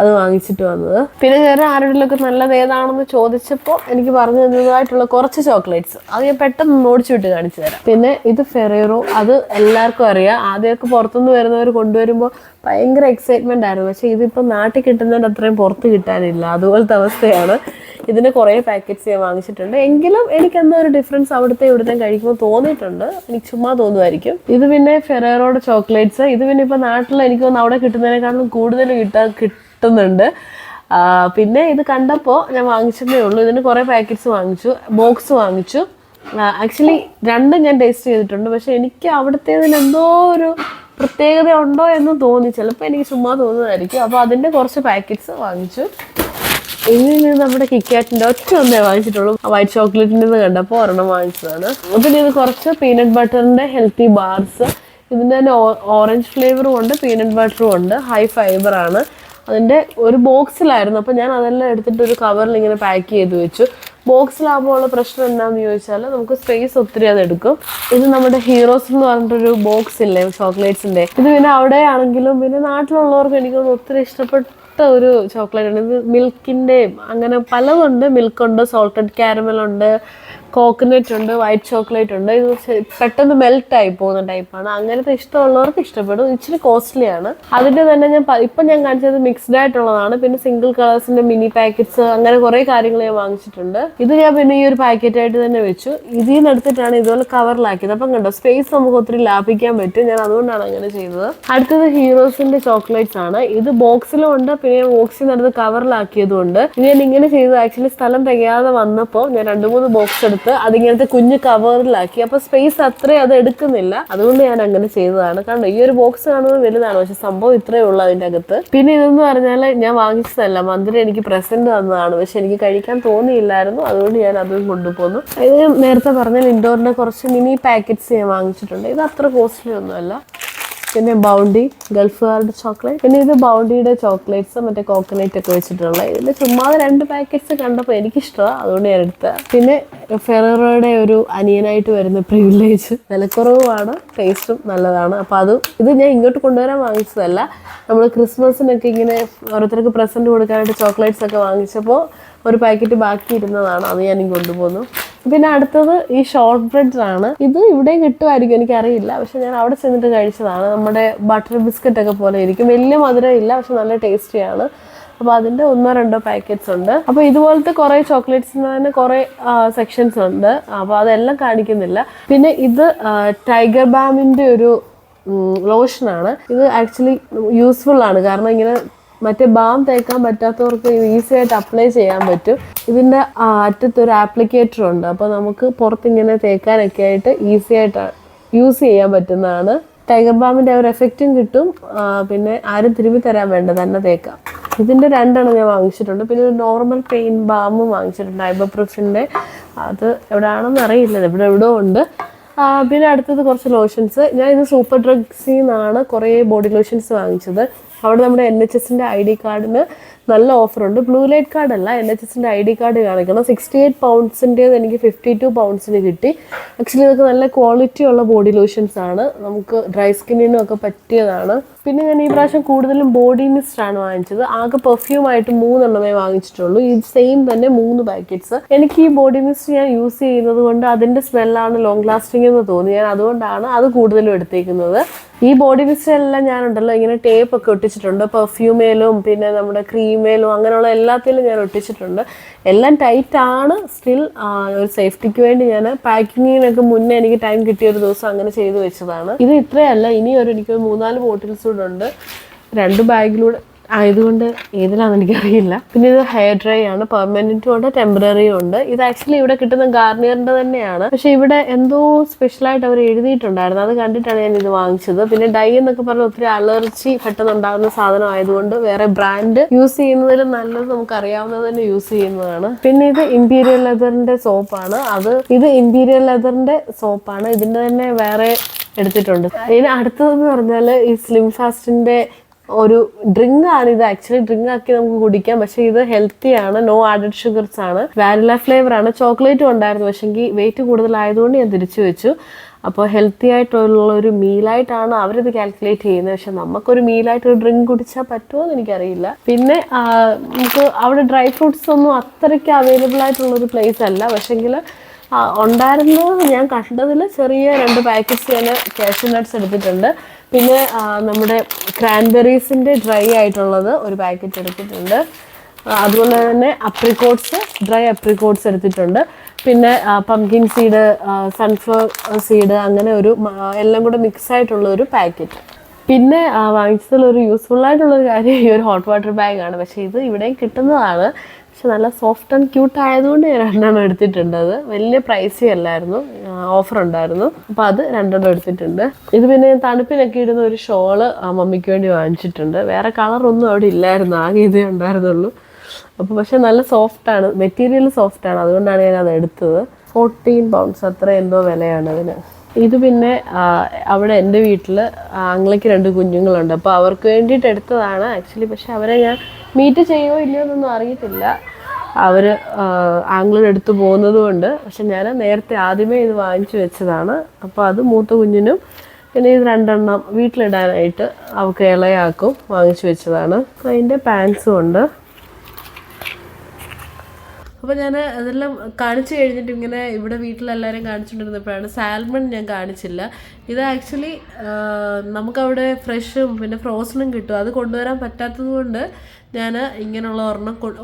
അത് വാങ്ങിച്ചിട്ട് വന്നത്. പിന്നെ ഞാൻ ആരുടെയൊക്കെ നല്ലത് ഏതാണെന്ന് ചോദിച്ചപ്പോൾ എനിക്ക് പറഞ്ഞു തന്നതായിട്ടുള്ള കുറച്ച് ചോക്ലേറ്റ്സ് അത് ഞാൻ പെട്ടെന്ന് ഓടിച്ചു വിട്ട് കാണിച്ചു തരാം. പിന്നെ ഇത് ഫെറേറോ, അത് എല്ലാവർക്കും അറിയാം. ആദ്യമൊക്കെ പുറത്തുനിന്ന് വരുന്നവർ കൊണ്ടുവരുമ്പോൾ ഭയങ്കര എക്സൈറ്റ്മെൻ്റ് ആയിരുന്നു. പക്ഷേ ഇതിപ്പോൾ നാട്ടിൽ കിട്ടുന്നതിൻ്റെ അത്രയും പുറത്ത് കിട്ടാനില്ല, അതുപോലത്തെ അവസ്ഥയാണ്. ഇതിന് കുറേ പാക്കറ്റ്സ് ഞാൻ വാങ്ങിച്ചിട്ടുണ്ട്. എങ്കിലും എനിക്കെന്തോ ഒരു ഡിഫറൻസ് അവിടുത്തെ ഇവിടുത്തെ കഴിക്കുമ്പോൾ തോന്നിയിട്ടുണ്ട്. എനിക്ക് ചുമ്മാ തോന്നുമായിരിക്കും. ഇത് പിന്നെ ഫെറേറോയുടെ ചോക്ലേറ്റ്സ്. ഇത് പിന്നെ ഇപ്പോൾ നാട്ടിൽ എനിക്ക് തോന്നുന്നു അവിടെ കിട്ടുന്നതിനേക്കാളും കൂടുതൽ കിട്ടുന്നുണ്ട്. പിന്നെ ഇത് കണ്ടപ്പോൾ ഞാൻ വാങ്ങിച്ചതേ ഉള്ളൂ. ഇതിന് കുറേ പാക്കറ്റ്സ് വാങ്ങിച്ചു, ബോക്സ് വാങ്ങിച്ചു. ആക്ച്വലി രണ്ടും ഞാൻ ടേസ്റ്റ് ചെയ്തിട്ടുണ്ട്. പക്ഷെ എനിക്ക് അവിടുത്തേതിന് എന്തോ ഒരു പ്രത്യേകത ഉണ്ടോ എന്ന് തോന്നി. ചിലപ്പോൾ എനിക്ക് ചുമ്മാ തോന്നുന്നതായിരിക്കും. അപ്പോൾ അതിൻ്റെ കുറച്ച് പാക്കറ്റ്സ് വാങ്ങിച്ചു. ഇനി നമ്മുടെ കിക്കാറ്റിൻ്റെ ഒന്നേ വാങ്ങിച്ചിട്ടുള്ളൂ. വൈറ്റ് ചോക്ലേറ്റിൻ്റെ കണ്ടപ്പോൾ ഒരെണ്ണം വാങ്ങിച്ചതാണ്. പിന്നെ ഇത് കുറച്ച് പീനട്ട് ബട്ടറിൻ്റെ ഹെൽത്തി ബാർസ്. ഇതിൻ്റെ തന്നെ ഓറഞ്ച് ഫ്ലേവറും ഉണ്ട്, പീനട്ട് ബട്ടറും ഉണ്ട്. ഹൈ ഫൈബറാണ്. അതിൻ്റെ ഒരു ബോക്സിലായിരുന്നു. അപ്പോൾ ഞാൻ അതെല്ലാം എടുത്തിട്ട് ഒരു കവറിൽ ഇങ്ങനെ പാക്ക് ചെയ്ത് വെച്ചു. ബോക്സിലാകുമ്പോൾ ഉള്ള പ്രശ്നം എന്താണെന്ന് ചോദിച്ചാൽ നമുക്ക് സ്പേസ് ഒത്തിരി അതെടുക്കും. ഇത് നമ്മുടെ ഹീറോസ് എന്ന് പറഞ്ഞിട്ടൊരു ബോക്സ് ഇല്ലേ ചോക്ലേറ്റ്സിൻ്റെ. ഇത് പിന്നെ അവിടെ ആണെങ്കിലും പിന്നെ നാട്ടിലുള്ളവർക്ക് എനിക്കൊന്ന് ഒത്തിരി ഇഷ്ടപ്പെട്ട ഒരു ചോക്ലേറ്റ് ആണ്. ഇത് മിൽക്കിൻ്റെയും അങ്ങനെ പലതുണ്ട്. മിൽക്കുണ്ട്, സോൾട്ടഡ് കാരമൽ ഉണ്ട്, കോക്കനട്ട് ഉണ്ട്, വൈറ്റ് ചോക്ലേറ്റ് ഉണ്ട്. ഇത് പെട്ടെന്ന് മെൽറ്റായി പോകുന്ന ടൈപ്പാണ്. അങ്ങനത്തെ ഇഷ്ടമുള്ളവർക്ക് ഇഷ്ടപ്പെടും. ഇച്ചിരി കോസ്റ്റ്ലി ആണ്. അതിൻ്റെ തന്നെ ഇപ്പം ഞാൻ കാണിച്ചത് മിക്സ്ഡ് ആയിട്ടുള്ളതാണ്. പിന്നെ സിംഗിൾ കളേഴ്സിൻ്റെ മിനി പാക്കറ്റ്സ് അങ്ങനെ കുറേ കാര്യങ്ങൾ ഞാൻ വാങ്ങിച്ചിട്ടുണ്ട്. ഇത് ഞാൻ പിന്നെ ഈ ഒരു പാക്കറ്റായിട്ട് തന്നെ വെച്ചു. ഇതിൽ നിന്ന് എടുത്തിട്ടാണ് ഇതുപോലെ കവറിലാക്കിയത്. അപ്പം കണ്ടോ, സ്പേസ് നമുക്ക് ഒത്തിരി ലാഭിക്കാൻ പറ്റും. ഞാൻ അതുകൊണ്ടാണ് അങ്ങനെ ചെയ്തത്. അടുത്തത് ഹീറോസിൻ്റെ ചോക്ലേറ്റ്സ് ആണ്. ഇത് ബോക്സിലും ഉണ്ട്, പിന്നെ ബോക്സിൽ നിന്ന് എടുത്ത് കവറിലാക്കിയതുകൊണ്ട്. ഇത് ഞാൻ ഇങ്ങനെ ചെയ്തത് ആക്ച്വലി സ്ഥലം തികയാതെ വന്നപ്പോൾ ഞാൻ 2-3 ബോക്സ് എടുത്ത് അതിങ്ങനത്തെ കുഞ്ഞു കവറിലാക്കി. അപ്പൊ സ്പേസ് അത്രയും അത് എടുക്കുന്നില്ല. അതുകൊണ്ട് ഞാൻ അങ്ങനെ ചെയ്തതാണ്. കാരണം ഈ ഒരു ബോക്സ് കാണുന്നത് വലുതാണ്, പക്ഷെ സംഭവം ഇത്രയേ ഉള്ളൂ അതിൻ്റെ അകത്ത്. പിന്നെ ഇതെന്ന് പറഞ്ഞാൽ ഞാൻ വാങ്ങിച്ചതല്ല, മന്ത്രി എനിക്ക് പ്രസന്റ് തന്നതാണ്. പക്ഷെ എനിക്ക് കഴിക്കാൻ തോന്നിയില്ലായിരുന്നു, അതുകൊണ്ട് ഞാൻ അതും കൊണ്ടുപോന്നു. ഇത് നേരത്തെ പറഞ്ഞ ഇൻഡോറിന്റെ കുറച്ച് മിനി പാക്കറ്റ്സ് ഞാൻ വാങ്ങിച്ചിട്ടുണ്ട്. ഇത് അത്ര കോസ്റ്റ്ലി ഒന്നുമല്ല. പിന്നെ ബൗണ്ടി ഗൾഫുകാരുടെ ചോക്ലേറ്റ്. പിന്നെ ഇത് ബൗണ്ടിയുടെ ചോക്ലേറ്റ്സ് മറ്റേ കോക്കനട്ട് ഒക്കെ വെച്ചിട്ടുള്ള. ഇതിൽ ചുമ്മാതെ 2 പാക്കറ്റ്സ് കണ്ടപ്പോൾ എനിക്കിഷ്ടമാണ്, അതുകൊണ്ട് ഞാൻ എടുത്ത. പിന്നെ ഫെറേറോയുടെ ഒരു അനിയനായിട്ട് വരുന്ന പ്രിവിലേജ്. വിലക്കുറവുമാണ്, ടേസ്റ്റും നല്ലതാണ്. അപ്പോൾ ഇത് ഞാൻ ഇങ്ങോട്ട് കൊണ്ടുവരാൻ വാങ്ങിച്ചതല്ല. നമ്മൾ ക്രിസ്മസിനൊക്കെ ഇങ്ങനെ ഓരോരുത്തർക്ക് പ്രസന്റ് കൊടുക്കാനായിട്ട് ചോക്ലേറ്റ്സ് ഒക്കെ വാങ്ങിച്ചപ്പോൾ ഒരു പാക്കറ്റ് ബാക്കി ഇരുന്നതാണ്, അത് ഞാൻ കൊണ്ടുപോന്നു. പിന്നെ അടുത്തത് ഈ ഷോർട്ട് ബ്രെഡ്സ് ആണ്. ഇത് ഇവിടെയും കിട്ടുമായിരിക്കും, എനിക്കറിയില്ല. പക്ഷെ ഞാൻ അവിടെ ചെന്നിട്ട് കഴിച്ചതാണ്. നമ്മുടെ ബട്ടർ ബിസ്ക്കറ്റ് ഒക്കെ പോലെ ഇരിക്കും. വലിയ മധുരം ഇല്ല, പക്ഷെ നല്ല ടേസ്റ്റിയാണ്. അപ്പോൾ അതിൻ്റെ 1-2 പാക്കറ്റ്സ് ഉണ്ട്. അപ്പോൾ ഇതുപോലത്തെ കുറേ ചോക്ലേറ്റ്സിന് തന്നെ കുറേ സെക്ഷൻസ് ഉണ്ട്. അപ്പോൾ അതെല്ലാം കാണിക്കുന്നില്ല. പിന്നെ ഇത് ടൈഗർ ബാമിൻ്റെ ഒരു ലോഷനാണ്. ഇത് ആക്ച്വലി യൂസ്ഫുൾ ആണ്. കാരണം ഇങ്ങനെ മറ്റേ ബാം തേക്കാൻ പറ്റാത്തവർക്ക് ഈസി ആയിട്ട് അപ്ലൈ ചെയ്യാൻ പറ്റും. ഇതിൻ്റെ അറ്റത്തൊരു ആപ്ലിക്കേറ്റർ ഉണ്ട്. അപ്പോൾ നമുക്ക് പുറത്തിങ്ങനെ തേക്കാനൊക്കെ ആയിട്ട് ഈസി ആയിട്ട് യൂസ് ചെയ്യാൻ പറ്റുന്നതാണ്. ടൈഗർ ബാമിൻ്റെ ഒരു എഫക്റ്റും കിട്ടും. പിന്നെ ആരും തിരുമ്പി തരാൻ വേണ്ട, തന്നെ തേക്കാം. ഇതിൻ്റെ 2 എണ്ണം ഞാൻ വാങ്ങിച്ചിട്ടുണ്ട്. പിന്നെ ഒരു നോർമൽ പെയിൻ ബാമും വാങ്ങിച്ചിട്ടുണ്ട്, ഐബോപ്രൂഫിൻ്റെ. അത് എവിടെയാണെന്ന് അറിയില്ല, എവിടെയോ ഉണ്ട്. പിന്നെ അടുത്തത് കുറച്ച് ലോഷൻസ്. ഞാൻ ഇത് സൂപ്പർ ഡ്രഗ്സിൽ നിന്നാണ് കുറേ ബോഡി ലോഷൻസ് വാങ്ങിച്ചത്. അവിടെ നമ്മുടെ NHSൻ്റെ ID കാർഡിന് നല്ല ഓഫറുണ്ട്. ബ്ലൂ ലൈറ്റ് കാർഡ് അല്ല, NHSന്റെ ID കാർഡ് കാണിക്കണം. 68 പൗണ്ട്സിൻ്റെത് എനിക്ക് 52 പൗണ്ട്സിന് കിട്ടി. ആക്ച്വലി ഇതൊക്കെ നല്ല ക്വാളിറ്റി ഉള്ള ബോഡി ലോഷൻസ് ആണ്, നമുക്ക് ഡ്രൈ സ്കിന്നിനും ഒക്കെ പറ്റിയതാണ്. പിന്നെ ഞാൻ ഈ പ്രാവശ്യം കൂടുതലും ബോഡി മിസ്റ്റ് ആണ് വാങ്ങിച്ചത്. ആകെ പെർഫ്യൂമായിട്ട് 3 എണ്ണമേ വാങ്ങിച്ചിട്ടുള്ളൂ. ഈ സെയിം തന്നെ 3 പാക്കറ്റ്സ്. എനിക്ക് ഈ ബോഡി മിസ്റ്റ് ഞാൻ യൂസ് ചെയ്യുന്നത് കൊണ്ട് അതിൻ്റെ സ്മെല്ലാണ് ലോങ് ലാസ്റ്റിംഗ് എന്ന് തോന്നി. ഞാൻ അതുകൊണ്ടാണ് അത് കൂടുതലും എടുത്തേക്കുന്നത്. ഈ ബോഡി മിസ്റ്റ് എല്ലാം ഞാനുണ്ടല്ലോ ഇങ്ങനെ ടേപ്പ് ഒക്കെ ഒട്ടിച്ചിട്ടുണ്ട്. പെർഫ്യൂമേലും പിന്നെ നമ്മുടെ ക്രീമേലും അങ്ങനെയുള്ള എല്ലാത്തിലും ഞാൻ ഒട്ടിച്ചിട്ടുണ്ട്. എല്ലാം ടൈറ്റ് ആണ്. സ്റ്റിൽ ഒരു സേഫ്റ്റിക്ക് വേണ്ടി ഞാൻ പാക്കിങ്ങിനൊക്കെ മുന്നേ എനിക്ക് ടൈം കിട്ടിയ ഒരു ദിവസം അങ്ങനെ ചെയ്തു വെച്ചതാണ്. ഇത് ഇത്രയല്ല, ഇനി എനിക്ക് 3-4 ബോട്ടിൽസ് കൂടെ ഉണ്ട്. 2 ബാഗിലൂടെ ആയതുകൊണ്ട് ഏതിലാണെന്ന് എനിക്കറിയില്ല. പിന്നെ ഇത് ഹെയർ ഡ്രൈ ആണ്, പെർമനൻറ്റും ഉണ്ട് ടെമ്പററിയും ഉണ്ട്. ഇത് ആക്ച്വലി ഇവിടെ കിട്ടുന്ന ഗാർണിയറിന്റെ തന്നെയാണ്, പക്ഷെ ഇവിടെ എന്തോ സ്പെഷ്യലായിട്ട് അവർ എഴുതിയിട്ടുണ്ടായിരുന്നു, അത് കണ്ടിട്ടാണ് ഞാൻ ഇത് വാങ്ങിച്ചത്. പിന്നെ ഡൈ എന്നൊക്കെ പറഞ്ഞാൽ ഒത്തിരി അലർജി പെട്ടെന്നുണ്ടാകുന്ന സാധനം ആയതുകൊണ്ട് വേറെ ബ്രാൻഡ് യൂസ് ചെയ്യുന്നതിലും നല്ലത് നമുക്ക് അറിയാവുന്നത് തന്നെ യൂസ് ചെയ്യുന്നതാണ്. പിന്നെ ഇത് ഇമ്പീരിയൽ ലെതറിന്റെ സോപ്പാണ്. ഇത് ഇമ്പീരിയൽ ലെതറിന്റെ സോപ്പാണ്, ഇതിന്റെ തന്നെ വേറെ എടുത്തിട്ടുണ്ട്. ഇതിന് അടുത്തതെന്ന് പറഞ്ഞാൽ ഈ സ്ലിം ഫാസ്റ്റിന്റെ ഒരു ഡ്രിങ്ക് ആണ്. ഇത് ആക്ച്വലി ഡ്രിങ്ക് ആക്കി നമുക്ക് കുടിക്കാം, പക്ഷെ ഇത് ഹെൽത്തി ആണ്, നോ ആഡഡ് ഷുഗർസ് ആണ്, വാനില ഫ്ലേവർ ആണ്. ചോക്ലേറ്റും ഉണ്ടായിരുന്നു, പക്ഷെങ്കിൽ വെയിറ്റ് കൂടുതലായതുകൊണ്ട് ഞാൻ തിരിച്ചു വെച്ചു. അപ്പോൾ ഹെൽത്തി ആയിട്ടുള്ള ഒരു മീലായിട്ടാണ് അവരിത് കാൽക്കുലേറ്റ് ചെയ്യുന്നത്, പക്ഷെ നമുക്കൊരു മീലായിട്ട് ഒരു ഡ്രിങ്ക് കുടിച്ചാൽ പറ്റുമോ എന്ന് എനിക്കറിയില്ല. പിന്നെ നമുക്ക് അവിടെ ഡ്രൈ ഫ്രൂട്ട്സ് ഒന്നും അത്രയ്ക്ക് അവൈലബിൾ ആയിട്ടുള്ളൊരു പ്ലേസ് അല്ല, പക്ഷെങ്കിൽ ഉണ്ടായിരുന്നത് ഞാൻ കണ്ടതിൽ ചെറിയ 2 പാക്കറ്റ്സ് ഞാൻ കാഷ്യൂ നട്ട്സ് എടുത്തിട്ടുണ്ട്. പിന്നെ നമ്മുടെ ക്രാൻബെറീസിൻ്റെ ഡ്രൈ ആയിട്ടുള്ളത് ഒരു പാക്കറ്റ് എടുത്തിട്ടുണ്ട്. അതുപോലെ തന്നെ ഡ്രൈ അപ്രിക്കോട്ട്സ് എടുത്തിട്ടുണ്ട്. പിന്നെ പംകിൻ സീഡ്, സൺഫ്ലവർ സീഡ്, അങ്ങനെ എല്ലാം കൂടെ മിക്സ് ആയിട്ടുള്ള ഒരു പാക്കറ്റ്. പിന്നെ വാങ്ങിച്ചതിലൊരു യൂസ്ഫുൾ ആയിട്ടുള്ളൊരു കാര്യം ഈ ഒരു ഹോട്ട് വാട്ടർ ബാഗാണ്. പക്ഷേ ഇത് ഇവിടെയും കിട്ടുന്നതാണ്, പക്ഷെ നല്ല സോഫ്റ്റ് ആൻഡ് ക്യൂട്ട് ആയതുകൊണ്ട് ഞാൻ 2 എടുത്തിട്ടുണ്ട്. അത് വലിയ പ്രൈസി അല്ലായിരുന്നു, ഓഫർ ഉണ്ടായിരുന്നു, അപ്പോൾ അത് 2 എടുത്തിട്ടുണ്ട്. ഇത് പിന്നെ തണുപ്പിനൊക്കെ ഇടുന്ന ഒരു ഷോള് മമ്മിക്ക് വേണ്ടി വാങ്ങിച്ചിട്ടുണ്ട്. വേറെ കളറൊന്നും അവിടെ ഇല്ലായിരുന്നു, ആകെ ഇതേ ഉണ്ടായിരുന്നുള്ളൂ. അപ്പോൾ പക്ഷെ നല്ല സോഫ്റ്റാണ്, മെറ്റീരിയൽ സോഫ്റ്റാണ്, അതുകൊണ്ടാണ് ഞാൻ അത് എടുത്തത്. 14 പൗണ്ട്സ് അത്ര എന്തോ വിലയാണ് അതിന്. ഇത് പിന്നെ അവിടെ എൻ്റെ വീട്ടിൽ ആങ്ങളയ്ക്ക് 2 കുഞ്ഞുങ്ങളുണ്ട്, അപ്പോൾ അവർക്ക് വേണ്ടിയിട്ട് എടുത്തതാണ് ആക്ച്വലി. പക്ഷെ അവരെ ഞാൻ മീറ്റ് ചെയ്യുമോ ഇല്ലയോ എന്നൊന്നും അറിയത്തില്ല, അവർ ആംഗ്ലർ എടുത്ത് പോകുന്നത് കൊണ്ട്. പക്ഷെ ഞാൻ നേരത്തെ ആദ്യമേ ഇത് വാങ്ങിച്ചു വെച്ചതാണ്. അപ്പോൾ അത് മൂത്ത കുഞ്ഞിനും പിന്നെ ഇത് 2 എണ്ണം വീട്ടിലിടാനായിട്ട് അവൾക്ക് ഇളയാക്കും വാങ്ങിച്ചു വെച്ചതാണ്. അതിൻ്റെ പാൻസും ഉണ്ട്. അപ്പോൾ ഞാൻ അതെല്ലാം കാണിച്ചു കഴിഞ്ഞിട്ട് ഇങ്ങനെ ഇവിടെ വീട്ടിലെല്ലാവരും കാണിച്ചുകൊണ്ടിരുന്നപ്പോഴാണ് സാൽമൺ ഞാൻ കാണിച്ചില്ല. ഇത് ആക്ച്വലി നമുക്കവിടെ ഫ്രഷും പിന്നെ ഫ്രോസണും കിട്ടും, അത് കൊണ്ടുവരാൻ പറ്റാത്തത് കൊണ്ട് ഞാൻ ഇങ്ങനെയുള്ള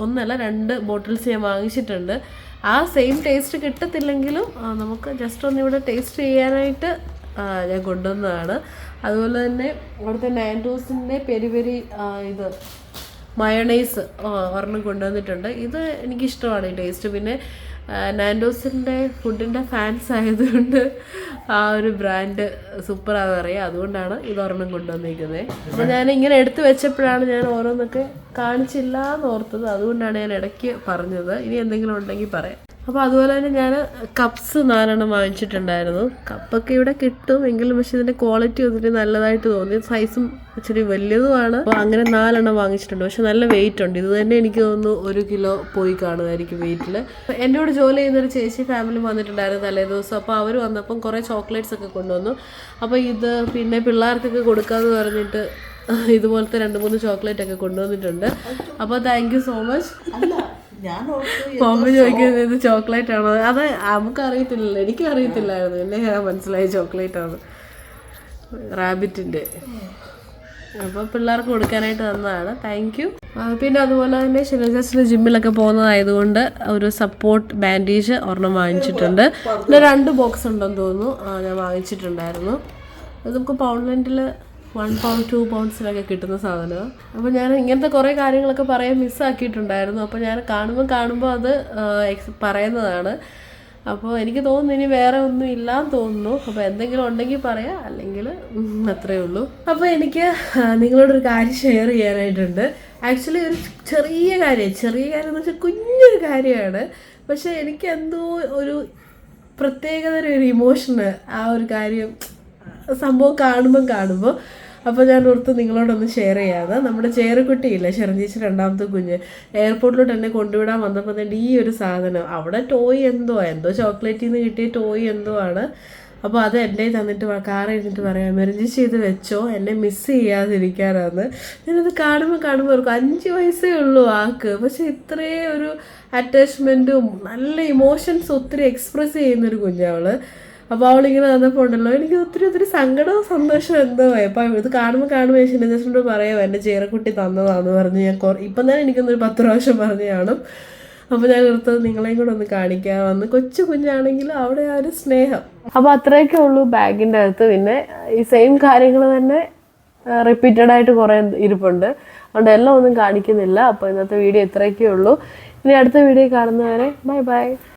ഒന്നല്ല 2 ബോട്ടിൽസ് ഞാൻ വാങ്ങിച്ചിട്ടുണ്ട്. ആ സെയിം ടേസ്റ്റ് കിട്ടത്തില്ലെങ്കിലും നമുക്ക് ജസ്റ്റ് ഒന്ന് ഇവിടെ ടേസ്റ്റ് ചെയ്യാനായിട്ട് ഞാൻ കൊണ്ടുവന്നതാണ്. അതുപോലെ തന്നെ അവിടുത്തെ നാൻഡോസിൻ്റെ പെരി പെരി ഇത് മയോണൈസ് ഒരെണ്ണം കൊണ്ടുവന്നിട്ടുണ്ട്. ഇത് എനിക്കിഷ്ടമാണ് ഈ ടേസ്റ്റ്. പിന്നെ നാൻഡോസിൻ്റെ ഫുഡിൻ്റെ ഫാൻസ് ആയതുകൊണ്ട് ആ ഒരു ബ്രാൻഡ് സൂപ്പറാണെന്ന് അറിയാം, അതുകൊണ്ടാണ് ഇതൊരെണ്ണം കൊണ്ടുവന്നിരിക്കുന്നത്. അപ്പോൾ ഞാൻ ഇങ്ങനെ എടുത്തു വെച്ചപ്പോഴാണ് ഞാൻ ഓരോന്നൊക്കെ കാണിച്ചില്ല എന്ന് ഓർത്തത്, അതുകൊണ്ടാണ് ഞാൻ ഇടയ്ക്ക് പറഞ്ഞത്. ഇനി എന്തെങ്കിലും ഉണ്ടെങ്കിൽ പറയാം. അപ്പോൾ അതുപോലെ തന്നെ ഞാൻ കപ്സ് 4 എണ്ണം വാങ്ങിച്ചിട്ടുണ്ടായിരുന്നു. കപ്പൊക്കെ ഇവിടെ കിട്ടും എങ്കിലും പക്ഷെ ഇതിൻ്റെ ക്വാളിറ്റി ഒത്തിരി നല്ലതായിട്ട് തോന്നി, സൈസും ഇച്ചിരി വലിയതുമാണ്. അപ്പോൾ അങ്ങനെ 4 എണ്ണം വാങ്ങിച്ചിട്ടുണ്ട്. പക്ഷെ നല്ല വെയിറ്റ് ഉണ്ട്. ഇത് തന്നെ എനിക്ക് തോന്നുന്നു 1 കിലോ പോയി കാണുമായിരിക്കും വെയിറ്റിൽ. എൻ്റെ കൂടെ ജോലി ചെയ്യുന്നൊരു ചേച്ചി ഫാമിലി വന്നിട്ടുണ്ടായിരുന്നു തലേ ദിവസം. അപ്പോൾ അവർ വന്നപ്പം കുറേ ചോക്ലേറ്റ്സ് ഒക്കെ കൊണ്ടുവന്നു. അപ്പോൾ ഇത് പിന്നെ പിള്ളേർക്കൊക്കെ കൊടുക്കാമെന്ന് പറഞ്ഞിട്ട് ഇതുപോലത്തെ 2-3 ചോക്ലേറ്റ് ഒക്കെ കൊണ്ടുവന്നിട്ടുണ്ട്. അപ്പോൾ thank you so much. Mummy ചോദിക്കുന്നത് ഇത് ചോക്ലേറ്റ് ആണോ? അത് നമുക്കറിയത്തില്ലല്ലോ, എനിക്കും അറിയത്തില്ലായിരുന്നു, എന്നെ മനസ്സിലായി ചോക്ലേറ്റ് ആണ്, റാബിറ്റിൻ്റെ. അപ്പോൾ പിള്ളേർക്ക് കൊടുക്കാനായിട്ട് തന്നതാണ്. Thank you. പിന്നെ അതുപോലെ തന്നെ ഷിനജാസിൻ്റെ ജിമ്മിലൊക്കെ പോകുന്നതായതുകൊണ്ട് ഒരു സപ്പോർട്ട് ബാൻഡേജ് ഒരെണ്ണം വാങ്ങിച്ചിട്ടുണ്ട്. പിന്നെ 2 ബോക്സ് ഉണ്ടെന്ന് തോന്നുന്നു ഞാൻ വാങ്ങിച്ചിട്ടുണ്ടായിരുന്നു. അത് നമുക്ക് പൗണ്ട്ലൻഡിൽ 1 പൗണ്ട് 2 പൗണ്ട്സിനൊക്കെ കിട്ടുന്ന സാധനമാണ്. അപ്പോൾ ഞാൻ ഇങ്ങനത്തെ കുറേ കാര്യങ്ങളൊക്കെ പറയാൻ മിസ്സാക്കിയിട്ടുണ്ടായിരുന്നു. അപ്പോൾ ഞാൻ കാണുമ്പോൾ അത് പറയുന്നതാണ്. അപ്പോൾ എനിക്ക് തോന്നുന്നു ഇനി വേറെ ഒന്നും ഇല്ലാന്ന് തോന്നുന്നു. അപ്പോൾ എന്തെങ്കിലും ഉണ്ടെങ്കിൽ പറയാം, അല്ലെങ്കിൽ അത്രയേ ഉള്ളൂ. അപ്പോൾ എനിക്ക് നിങ്ങളോടൊരു കാര്യം ഷെയർ ചെയ്യാനായിട്ടുണ്ട്. ആക്ച്വലി ഒരു ചെറിയ കാര്യം എന്ന് വെച്ചാൽ കുഞ്ഞൊരു കാര്യമാണ്, പക്ഷെ എനിക്ക് എന്തോ ഒരു പ്രത്യേകതര ഒരു ഇമോഷന് ആ ഒരു കാര്യം സംഭവം കാണുമ്പോൾ അപ്പോൾ ഞാൻ ഓർത്ത് നിങ്ങളോടൊന്ന് ഷെയർ ചെയ്യാതെ. നമ്മുടെ ചേറുകുട്ടിയില്ലേ, ഷെറിൻചേച്ചി രണ്ടാമത്തെ കുഞ്ഞ്, എയർപോർട്ടിലോട്ട് എന്നെ കൊണ്ടുവിടാൻ വന്നപ്പോൾ തന്നെ ഈ ഒരു സാധനം, അവിടെ ടോയ് എന്തോ ചോക്ലേറ്റിൽ നിന്ന് കിട്ടിയ ടോയ് എന്തോ ആണ്. അപ്പോൾ അത് എൻ്റെ തന്നിട്ട് കാറിൽ ഇരുന്നിട്ട് പറയാം, മെറിഞ്ചേച്ചി ഇത് വെച്ചോ, എന്നെ മിസ് ചെയ്യാതിരിക്കാനാണ്. ഞാനത് കാണുമ്പോൾ ഓർക്കും 5 വയസ്സേ ഉള്ളൂ ആൾക്ക്, പക്ഷെ ഇത്രയും ഒരു അറ്റാച്ച്മെൻറ്റും നല്ല ഇമോഷൻസ് ഒത്തിരി എക്സ്പ്രസ് ചെയ്യുന്നൊരു കുഞ്ഞവള്. അപ്പോൾ അവളിങ്ങനെ വന്നപ്പോൾ ഉണ്ടല്ലോ, എനിക്ക് ഒത്തിരി സങ്കടവും സന്തോഷവും എന്തോ ആയി. അപ്പോൾ ഇത് കാണുമ്പോൾ ഷിനജേട്ടനോട് പറയുമോ എൻ്റെ ചേറക്കുട്ടി തന്നതാണെന്ന് പറഞ്ഞ് ഞാൻ ഇപ്പം തന്നെ എനിക്കൊന്നൊരു 10 പ്രാവശ്യം പറഞ്ഞു കാണും. അപ്പോൾ ഞാൻ ഓർത്തത് നിങ്ങളെയും കൂടെ ഒന്ന് കാണിക്കാമെന്ന്. കൊച്ചു കുഞ്ഞാണെങ്കിലും അവിടെ ആ ഒരു സ്നേഹം. അപ്പോൾ അത്രയൊക്കെ ഉള്ളൂ ബാഗിൻ്റെ അകത്ത്. പിന്നെ ഈ സെയിം കാര്യങ്ങൾ തന്നെ റിപ്പീറ്റഡ് ആയിട്ട് കുറേ ഇരിപ്പുണ്ട്, അതുകൊണ്ട് എല്ലാം ഒന്നും കാണിക്കുന്നില്ല. അപ്പോൾ ഇന്നത്തെ വീഡിയോ ഇത്രയൊക്കെ ഉള്ളൂ. ഇനി അടുത്ത വീഡിയോ കാണുന്നവരെ ബൈ.